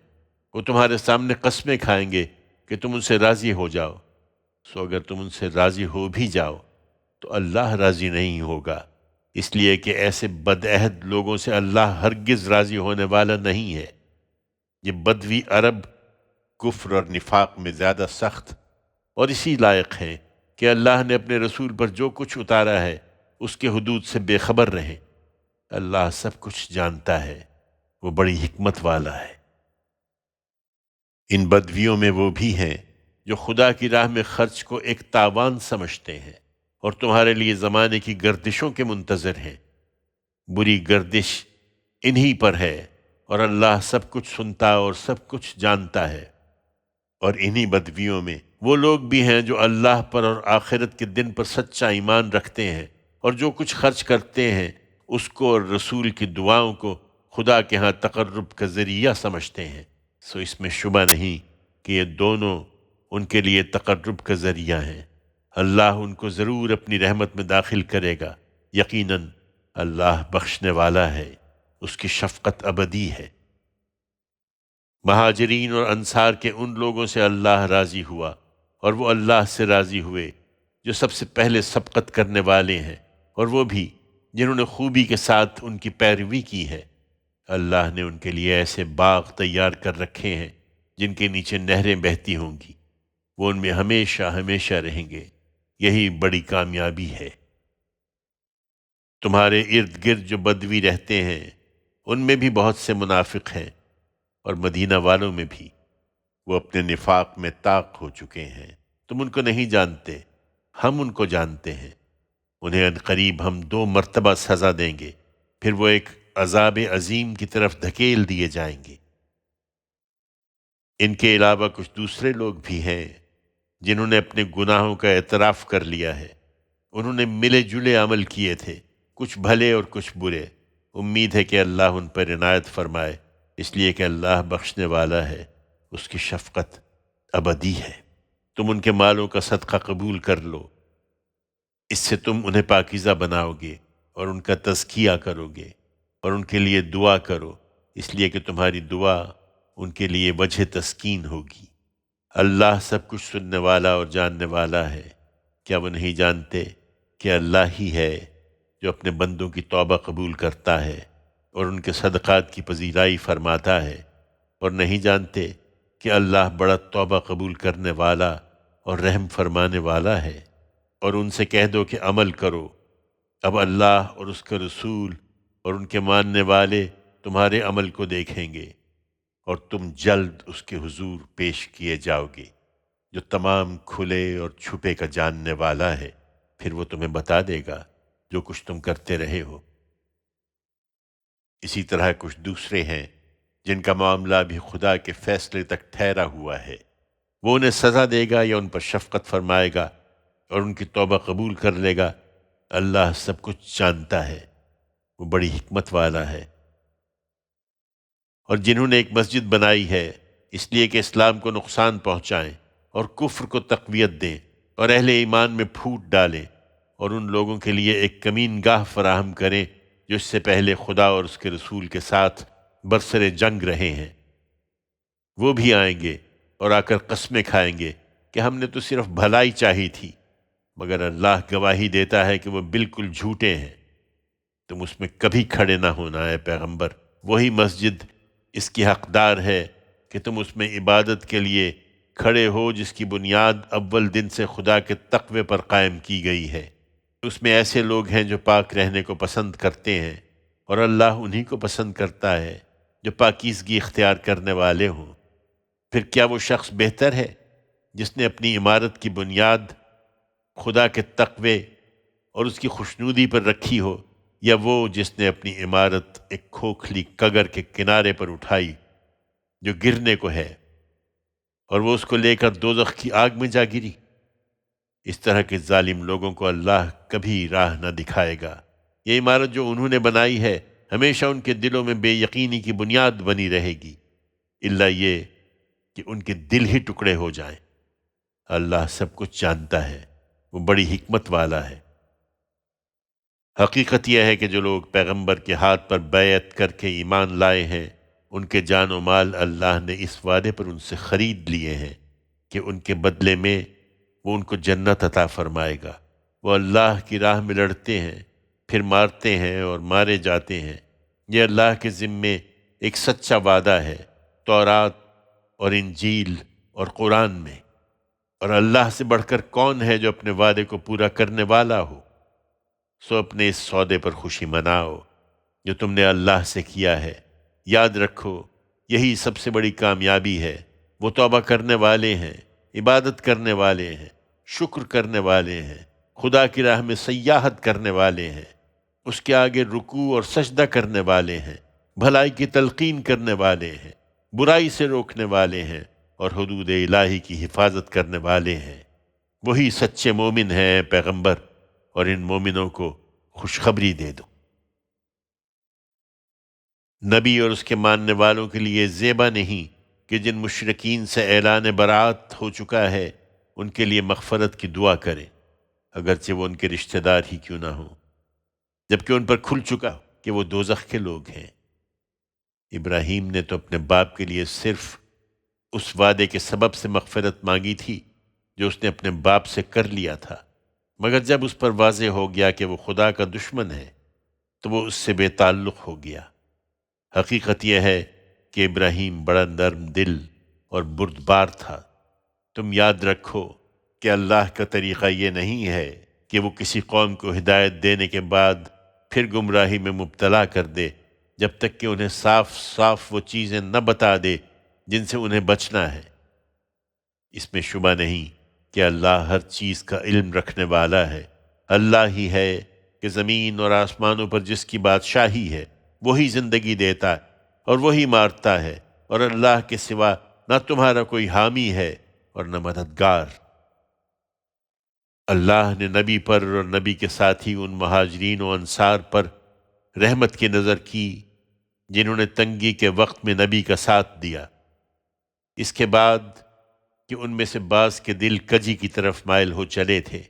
وہ تمہارے سامنے قسمیں کھائیں گے کہ تم ان سے راضی ہو جاؤ، سو اگر تم ان سے راضی ہو بھی جاؤ تو اللہ راضی نہیں ہوگا، اس لیے کہ ایسے بدعہد لوگوں سے اللہ ہرگز راضی ہونے والا نہیں ہے۔ یہ بدوی عرب کفر اور نفاق میں زیادہ سخت اور اسی لائق ہیں کہ اللہ نے اپنے رسول پر جو کچھ اتارا ہے اس کے حدود سے بے خبر رہیں۔ اللہ سب کچھ جانتا ہے، وہ بڑی حکمت والا ہے۔ ان بدویوں میں وہ بھی ہیں جو خدا کی راہ میں خرچ کو ایک تاوان سمجھتے ہیں اور تمہارے لیے زمانے کی گردشوں کے منتظر ہیں۔ بری گردش انہی پر ہے، اور اللہ سب کچھ سنتا اور سب کچھ جانتا ہے۔ اور انہی بدویوں میں وہ لوگ بھی ہیں جو اللہ پر اور آخرت کے دن پر سچا ایمان رکھتے ہیں، اور جو کچھ خرچ کرتے ہیں اس کو اور رسول کی دعاؤں کو خدا کے ہاں تقرب کا ذریعہ سمجھتے ہیں۔ سو اس میں شبہ نہیں کہ یہ دونوں ان کے لیے تقرب کا ذریعہ ہیں۔ اللہ ان کو ضرور اپنی رحمت میں داخل کرے گا، یقیناً اللہ بخشنے والا ہے، اس کی شفقت ابدی ہے۔ مہاجرین اور انصار کے ان لوگوں سے اللہ راضی ہوا، اور وہ اللہ سے راضی ہوئے جو سب سے پہلے سبقت کرنے والے ہیں، اور وہ بھی جنہوں نے خوبی کے ساتھ ان کی پیروی کی ہے۔ اللہ نے ان کے لیے ایسے باغ تیار کر رکھے ہیں جن کے نیچے نہریں بہتی ہوں گی، وہ ان میں ہمیشہ ہمیشہ رہیں گے، یہی بڑی کامیابی ہے۔ تمہارے ارد گرد جو بدوی رہتے ہیں ان میں بھی بہت سے منافق ہیں، اور مدینہ والوں میں بھی، وہ اپنے نفاق میں طاق ہو چکے ہیں۔ تم ان کو نہیں جانتے، ہم ان کو جانتے ہیں۔ انہیں عنقریب ہم 2 مرتبہ سزا دیں گے، پھر وہ ایک عذاب عظیم کی طرف دھکیل دیے جائیں گے۔ ان کے علاوہ کچھ دوسرے لوگ بھی ہیں جنہوں نے اپنے گناہوں کا اعتراف کر لیا ہے۔ انہوں نے ملے جلے عمل کیے تھے، کچھ بھلے اور کچھ برے۔ امید ہے کہ اللہ ان پر عنایت فرمائے، اس لیے کہ اللہ بخشنے والا ہے، اس کی شفقت ابدی ہے۔ تم ان کے مالوں کا صدقہ قبول کر لو، اس سے تم انہیں پاکیزہ بناؤ گے اور ان کا تزکیہ کرو گے، اور ان کے لیے دعا کرو، اس لیے کہ تمہاری دعا ان کے لیے وجہ تسکین ہوگی۔ اللہ سب کچھ سننے والا اور جاننے والا ہے۔ کیا وہ نہیں جانتے کہ اللہ ہی ہے جو اپنے بندوں کی توبہ قبول کرتا ہے اور ان کے صدقات کی پذیرائی فرماتا ہے؟ اور نہیں جانتے کہ اللہ بڑا توبہ قبول کرنے والا اور رحم فرمانے والا ہے۔ اور ان سے کہہ دو کہ عمل کرو، اب اللہ اور اس کا رسول اور ان کے ماننے والے تمہارے عمل کو دیکھیں گے، اور تم جلد اس کے حضور پیش کیے جاؤ گے، جو تمام کھلے اور چھپے کا جاننے والا ہے۔ پھر وہ تمہیں بتا دے گا جو کچھ تم کرتے رہے ہو۔ اسی طرح کچھ دوسرے ہیں جن کا معاملہ بھی خدا کے فیصلے تک ٹھہرا ہوا ہے، وہ انہیں سزا دے گا یا ان پر شفقت فرمائے گا اور ان کی توبہ قبول کر لے گا۔ اللہ سب کچھ جانتا ہے، وہ بڑی حکمت والا ہے۔ اور جنہوں نے ایک مسجد بنائی ہے اس لیے کہ اسلام کو نقصان پہنچائیں اور کفر کو تقویت دیں اور اہل ایمان میں پھوٹ ڈالیں، اور ان لوگوں کے لیے ایک کمین گاہ فراہم کریں جو اس سے پہلے خدا اور اس کے رسول کے ساتھ برسر جنگ رہے ہیں، وہ بھی آئیں گے اور آ کر قسمیں کھائیں گے کہ ہم نے تو صرف بھلائی چاہی تھی، مگر اللہ گواہی دیتا ہے کہ وہ بالکل جھوٹے ہیں۔ تم اس میں کبھی کھڑے نہ ہونا ہے پیغمبر، وہی مسجد اس کی حقدار ہے کہ تم اس میں عبادت کے لیے کھڑے ہو جس کی بنیاد اول دن سے خدا کے تقوی پر قائم کی گئی ہے۔ اس میں ایسے لوگ ہیں جو پاک رہنے کو پسند کرتے ہیں، اور اللہ انہی کو پسند کرتا ہے جو پاکیزگی اختیار کرنے والے ہوں۔ پھر کیا وہ شخص بہتر ہے جس نے اپنی عمارت کی بنیاد خدا کے تقوی اور اس کی خوشنودی پر رکھی ہو، یا وہ جس نے اپنی عمارت ایک کھوکھلی کگر کے کنارے پر اٹھائی جو گرنے کو ہے، اور وہ اس کو لے کر دوزخ کی آگ میں جا گری؟ اس طرح کے ظالم لوگوں کو اللہ کبھی راہ نہ دکھائے گا۔ یہ عمارت جو انہوں نے بنائی ہے ہمیشہ ان کے دلوں میں بے یقینی کی بنیاد بنی رہے گی، الا یہ کہ ان کے دل ہی ٹکڑے ہو جائیں۔ اللہ سب کچھ جانتا ہے، وہ بڑی حکمت والا ہے۔ حقیقت یہ ہے کہ جو لوگ پیغمبر کے ہاتھ پر بیعت کر کے ایمان لائے ہیں، ان کے جان و مال اللہ نے اس وعدے پر ان سے خرید لیے ہیں کہ ان کے بدلے میں وہ ان کو جنت عطا فرمائے گا۔ وہ اللہ کی راہ میں لڑتے ہیں، پھر مارتے ہیں اور مارے جاتے ہیں۔ یہ اللہ کے ذمے ایک سچا وعدہ ہے، تورات اور انجیل اور قرآن میں۔ اور اللہ سے بڑھ کر کون ہے جو اپنے وعدے کو پورا کرنے والا ہو؟ سو اپنے اس سودے پر خوشی مناؤ جو تم نے اللہ سے کیا ہے۔ یاد رکھو یہی سب سے بڑی کامیابی ہے۔ وہ توبہ کرنے والے ہیں، عبادت کرنے والے ہیں، شکر کرنے والے ہیں، خدا کی راہ میں سیاحت کرنے والے ہیں، اس کے آگے رکوع اور سجدہ کرنے والے ہیں، بھلائی کی تلقین کرنے والے ہیں، برائی سے روکنے والے ہیں، اور حدود الہی کی حفاظت کرنے والے ہیں۔ وہی سچے مومن ہیں پیغمبر، اور ان مومنوں کو خوشخبری دے دو۔ نبی اور اس کے ماننے والوں کے لیے زیبا نہیں کہ جن مشرکین سے اعلان برات ہو چکا ہے ان کے لیے مغفرت کی دعا کریں، اگرچہ وہ ان کے رشتہ دار ہی کیوں نہ ہوں، جبکہ ان پر کھل چکا کہ وہ دوزخ کے لوگ ہیں۔ ابراہیم نے تو اپنے باپ کے لیے صرف اس وعدے کے سبب سے مغفرت مانگی تھی جو اس نے اپنے باپ سے کر لیا تھا، مگر جب اس پر واضح ہو گیا کہ وہ خدا کا دشمن ہے تو وہ اس سے بے تعلق ہو گیا۔ حقیقت یہ ہے کہ ابراہیم بڑا نرم دل اور بردبار تھا۔ تم یاد رکھو کہ اللہ کا طریقہ یہ نہیں ہے کہ وہ کسی قوم کو ہدایت دینے کے بعد پھر گمراہی میں مبتلا کر دے جب تک کہ انہیں صاف صاف وہ چیزیں نہ بتا دے جن سے انہیں بچنا ہے۔ اس میں شبہ نہیں کہ اللہ ہر چیز کا علم رکھنے والا ہے۔ اللہ ہی ہے کہ زمین اور آسمانوں پر جس کی بادشاہی ہے وہی زندگی دیتا ہے اور وہی مارتا ہے، اور اللہ کے سوا نہ تمہارا کوئی حامی ہے اور نہ مددگار۔ اللہ نے نبی پر اور نبی کے ساتھی ان مہاجرین و انصار پر رحمت کی نظر کی جنہوں نے تنگی کے وقت میں نبی کا ساتھ دیا، اس کے بعد کہ ان میں سے بعض کے دل کجی کی طرف مائل ہو چلے تھے،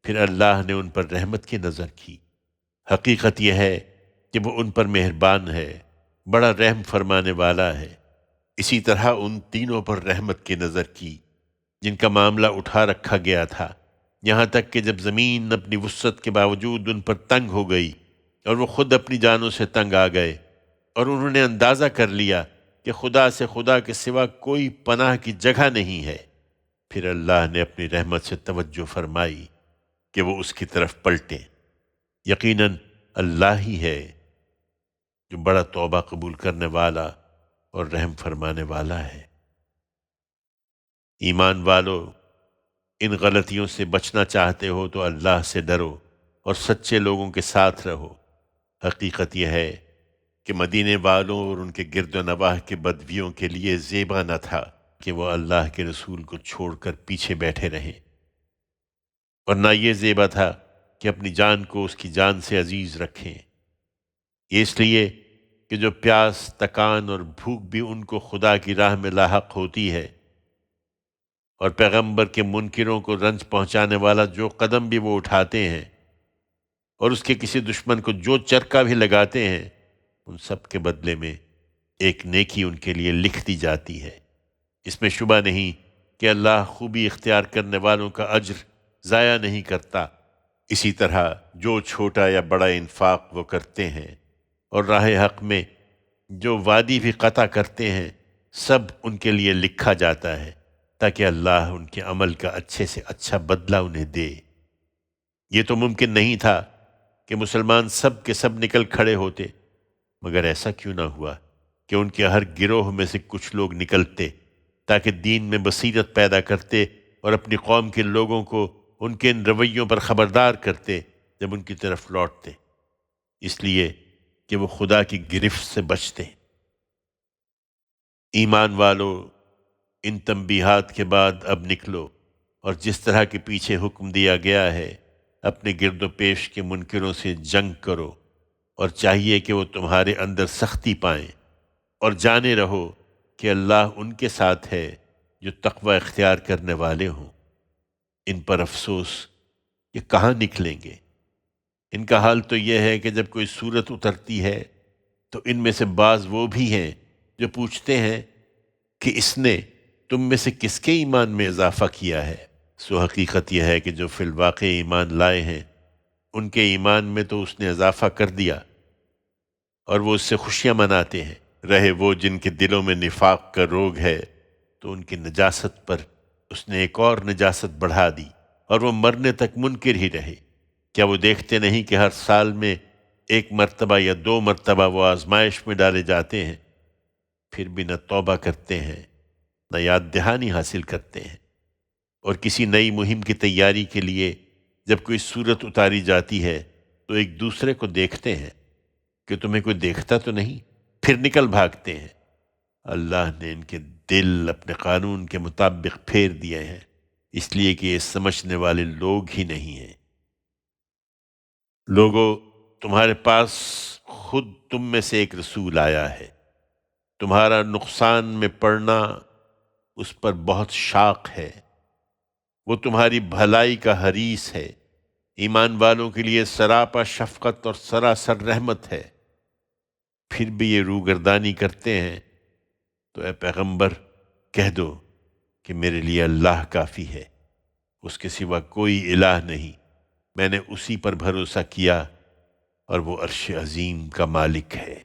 پھر اللہ نے ان پر رحمت کی نظر کی۔ حقیقت یہ ہے کہ وہ ان پر مہربان ہے، بڑا رحم فرمانے والا ہے۔ اسی طرح ان تینوں پر رحمت کی نظر کی جن کا معاملہ اٹھا رکھا گیا تھا، یہاں تک کہ جب زمین اپنی وسعت کے باوجود ان پر تنگ ہو گئی اور وہ خود اپنی جانوں سے تنگ آ گئے، اور انہوں نے اندازہ کر لیا کہ خدا کے سوا کوئی پناہ کی جگہ نہیں ہے، پھر اللہ نے اپنی رحمت سے توجہ فرمائی کہ وہ اس کی طرف پلٹیں۔ یقیناً اللہ ہی ہے جو بڑا توبہ قبول کرنے والا اور رحم فرمانے والا ہے۔ ایمان والو، ان غلطیوں سے بچنا چاہتے ہو تو اللہ سے ڈرو اور سچے لوگوں کے ساتھ رہو۔ حقیقت یہ ہے کہ مدینے والوں اور ان کے گرد و نواح کے بدویوں کے لیے زیبا نہ تھا کہ وہ اللہ کے رسول کو چھوڑ کر پیچھے بیٹھے رہیں، اور نہ یہ زیبا تھا کہ اپنی جان کو اس کی جان سے عزیز رکھیں۔ یہ اس لیے کہ جو پیاس، تکان اور بھوک بھی ان کو خدا کی راہ میں لاحق ہوتی ہے، اور پیغمبر کے منکروں کو رنج پہنچانے والا جو قدم بھی وہ اٹھاتے ہیں، اور اس کے کسی دشمن کو جو چرکا بھی لگاتے ہیں، ان سب کے بدلے میں ایک نیکی ان کے لیے لکھ دی جاتی ہے۔ اس میں شبہ نہیں کہ اللہ خوبی اختیار کرنے والوں کا اجر ضائع نہیں کرتا۔ اسی طرح جو چھوٹا یا بڑا انفاق وہ کرتے ہیں اور راہ حق میں جو وعدی بھی قطع کرتے ہیں، سب ان کے لیے لکھا جاتا ہے تاکہ اللہ ان کے عمل کا اچھے سے اچھا بدلہ انہیں دے۔ یہ تو ممکن نہیں تھا کہ مسلمان سب کے سب نکل کھڑے ہوتے، مگر ایسا کیوں نہ ہوا کہ ان کے ہر گروہ میں سے کچھ لوگ نکلتے تاکہ دین میں بصیرت پیدا کرتے اور اپنی قوم کے لوگوں کو ان کے ان رویوں پر خبردار کرتے جب ان کی طرف لوٹتے، اس لیے کہ وہ خدا کی گرفت سے بچتے۔ ایمان والو، ان تنبیہات کے بعد اب نکلو اور جس طرح کے پیچھے حکم دیا گیا ہے اپنے گرد و پیش کے منکروں سے جنگ کرو، اور چاہیے کہ وہ تمہارے اندر سختی پائیں، اور جانے رہو کہ اللہ ان کے ساتھ ہے جو تقوی اختیار کرنے والے ہوں۔ ان پر افسوس، یہ کہاں نکلیں گے؟ ان کا حال تو یہ ہے کہ جب کوئی صورت اترتی ہے تو ان میں سے بعض وہ بھی ہیں جو پوچھتے ہیں کہ اس نے تم میں سے کس کے ایمان میں اضافہ کیا ہے؟ سو حقیقت یہ ہے کہ جو فی الواقع ایمان لائے ہیں ان کے ایمان میں تو اس نے اضافہ کر دیا، اور وہ اس سے خوشیاں مناتے ہیں۔ رہے وہ جن کے دلوں میں نفاق کا روگ ہے تو ان کی نجاست پر اس نے ایک اور نجاست بڑھا دی، اور وہ مرنے تک منکر ہی رہے۔ کیا وہ دیکھتے نہیں کہ ہر سال میں ایک مرتبہ یا 2 مرتبہ وہ آزمائش میں ڈالے جاتے ہیں، پھر بھی نہ توبہ کرتے ہیں نہ یاد دہانی حاصل کرتے ہیں، اور کسی نئی مہم کی تیاری کے لیے جب کوئی صورت اتاری جاتی ہے تو ایک دوسرے کو دیکھتے ہیں کہ تمہیں کوئی دیکھتا تو نہیں، پھر نکل بھاگتے ہیں۔ اللہ نے ان کے دل اپنے قانون کے مطابق پھیر دیے ہیں، اس لیے کہ یہ سمجھنے والے لوگ ہی نہیں ہیں۔ لوگو، تمہارے پاس خود تم میں سے ایک رسول آیا ہے، تمہارا نقصان میں پڑنا اس پر بہت شاق ہے، وہ تمہاری بھلائی کا حریص ہے، ایمان والوں کے لیے سراپا شفقت اور سراسر رحمت ہے۔ پھر بھی یہ روگردانی کرتے ہیں تو اے پیغمبر کہہ دو کہ میرے لیے اللہ کافی ہے، اس کے سوا کوئی الہ نہیں، میں نے اسی پر بھروسہ کیا اور وہ عرش عظیم کا مالک ہے۔